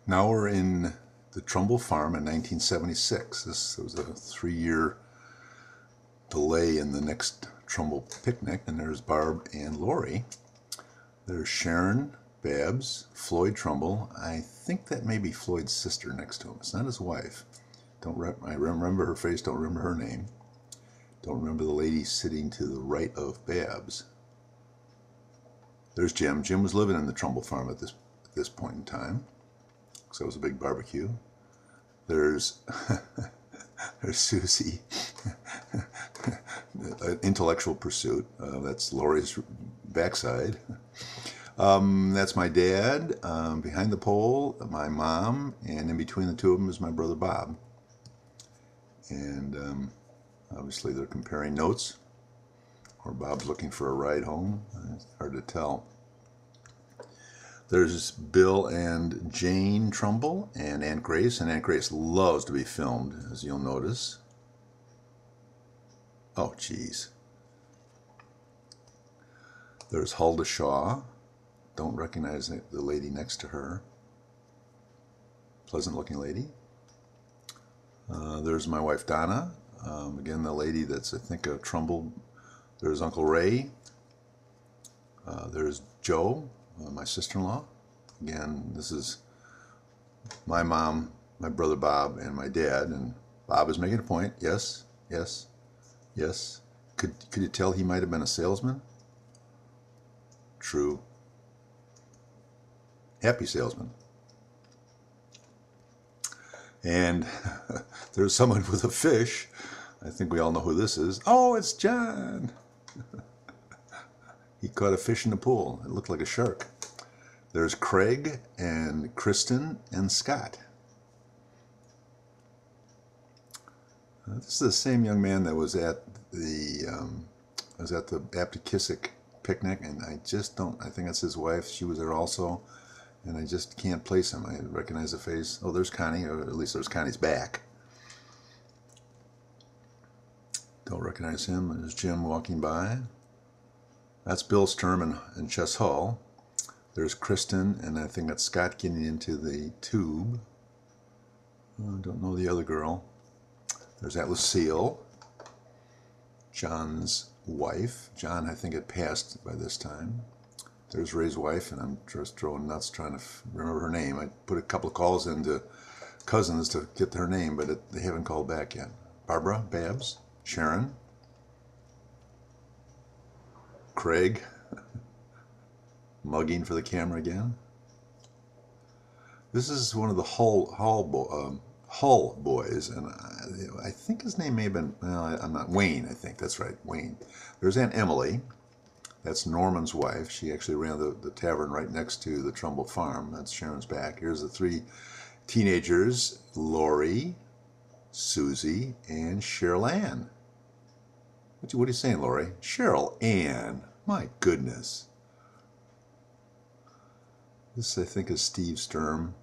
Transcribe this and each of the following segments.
Now we're in the Trumbull Farm in 1976. This was a 3-year delay in the next Trumbull picnic, and there's Barb and Lori. There's Sharon, Babs, Floyd Trumbull. I think that may be Floyd's sister next to him. It's not his wife. I remember her face, don't remember her name. Don't remember the lady sitting to the right of Babs. There's Jim. Jim was living in the Trumbull Farm at this point in time. So it was a big barbecue. There's there's Susie. Intellectual pursuit. That's Lori's backside. That's my dad. Behind the pole, my mom, and in between the two of them is my brother Bob. And obviously they're comparing notes, or Bob's looking for a ride home. It's hard to tell. There's Bill and Jane Trumbull and Aunt Grace, and Aunt Grace loves to be filmed, as you'll notice. Oh, geez. There's Hulda Shaw. Don't recognize the lady next to her. Pleasant-looking lady. There's my wife Donna. Again, the lady that's, I think, a Trumbull. There's Uncle Ray. There's Joe, my sister-in-law. Again, this is my mom, my brother Bob, and my dad. And Bob is making a point. Yes, yes, yes. Could you tell he might have been a salesman? True. Happy salesman. And there's someone with a fish. I think we all know who this is. Oh, it's John. He caught a fish in the pool. It looked like a shark. There's Craig and Kristen and Scott. This is the same young man that was at the Aptekissick picnic, and I think that's his wife. She was there also, and I just can't place him. I recognize the face. Oh, there's Connie, or at least there's Connie's back. Don't recognize him. There's Jim walking by. That's Bill Sturm and Chess Hall. There's Kristen, and I think that's Scott getting into the tube. I don't know the other girl. There's that Lucille, John's wife. John, I think, had passed by this time. There's Ray's wife, and I'm just throwing nuts trying to remember her name. I put a couple of calls into cousins to get her name, but they haven't called back yet. Barbara, Babs, Sharon, Craig, mugging for the camera again. This is one of the Hull boys, and I think his name may have been, well, I'm not, Wayne, I think, that's right, Wayne. There's Aunt Emily. That's Norman's wife. She actually ran the tavern right next to the Trumbull Farm. That's Sharon's back. Here's the three teenagers, Lori, Susie, and Cheryl Ann. What are you saying, Lori? Cheryl Ann. My goodness. This, I think, is Steve Sturm.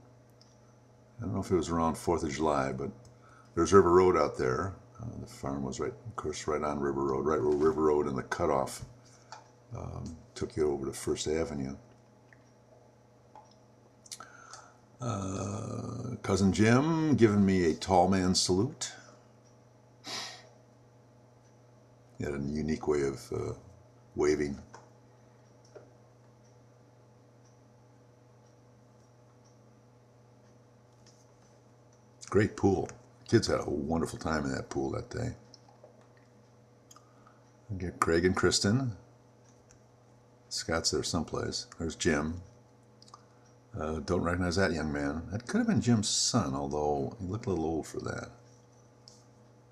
I don't know if it was around 4th of July, but there's River Road out there. The farm was right, of course, right on River Road, right where River Road and the cutoff took you over to First Avenue. Cousin Jim giving me a tall man salute. He had a unique way of waving. Great pool. Kids had a wonderful time in that pool that day. I get Craig and Kristen. Scott's there someplace. There's Jim. Don't recognize that young man. That could have been Jim's son, although he looked a little old for that.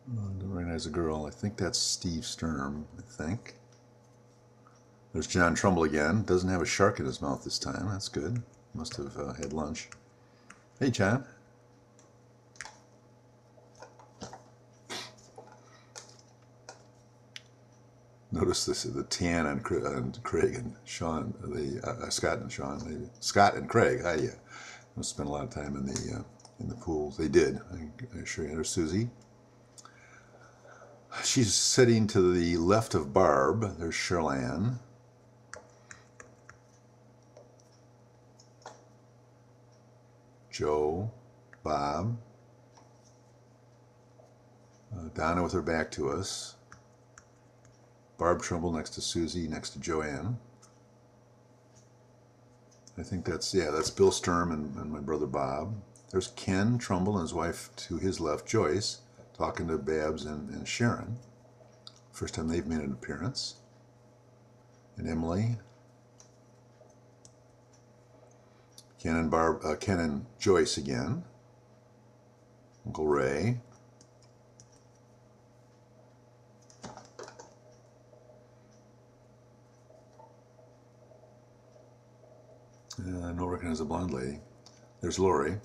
Don't recognize the girl. I think that's Steve Sturm, I think. There's John Trumbull again. Doesn't have a shark in his mouth this time. That's good. Must have had lunch. Hey, John. Notice this, the tan on Craig and Sean, Scott and Sean, maybe. Scott and Craig. Hi, yeah. Must spend a lot of time in the pools. They did. I assure you. There's Susie. She's sitting to the left of Barb. There's Cheryl Ann. Joe, Bob, Donna with her back to us, Barb Trumbull next to Susie, next to Joanne. I think that's, yeah, that's Bill Sturm and my brother Bob. There's Ken Trumbull and his wife to his left, Joyce, talking to Babs and Sharon. First time they've made an appearance. And Emily. Ken and Joyce again. Uncle Ray. No recognize the blonde lady. There's Lori.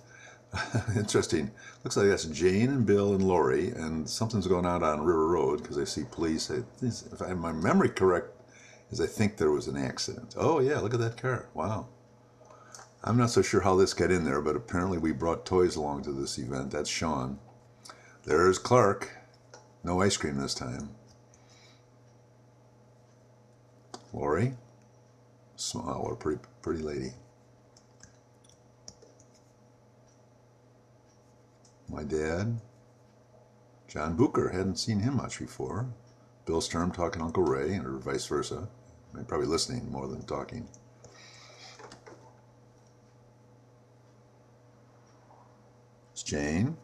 Interesting. Looks like that's Jane and Bill and Lori, and something's going on River Road because I see police. If I have my memory correct, is I think there was an accident. Oh yeah, look at that car. Wow. I'm not so sure how this got in there, but apparently we brought toys along to this event. That's Sean. There's Clark. No ice cream this time. Lori. Small, what a pretty lady. My dad. John Booker. Hadn't seen him much before. Bill Sturm talking to Uncle Ray, or vice versa. They're probably listening more than talking. It's Jane.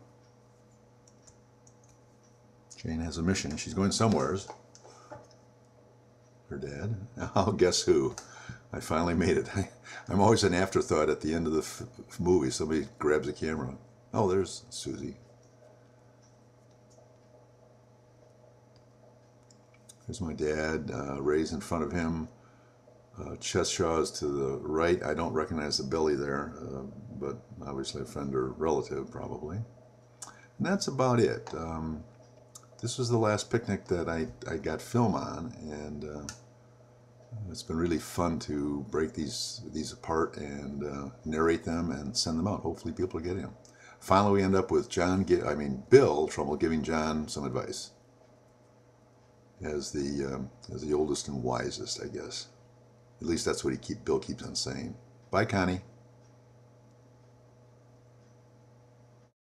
Jane has a mission. She's going somewheres. Her dad. Oh, guess who? I finally made it. I'm always an afterthought at the end of the movie. Somebody grabs a camera. Oh, there's Susie. There's my dad. Ray's in front of him. Cheshaw's to the right. I don't recognize the belly there, but obviously a friend or relative probably. And that's about it. This was the last picnic that I got film on, and it's been really fun to break these apart and narrate them and send them out. Hopefully people are getting them. Finally, we end up with Bill Trumbull giving John some advice as the oldest and wisest, I guess. At least that's what Bill keeps on saying. Bye, Connie.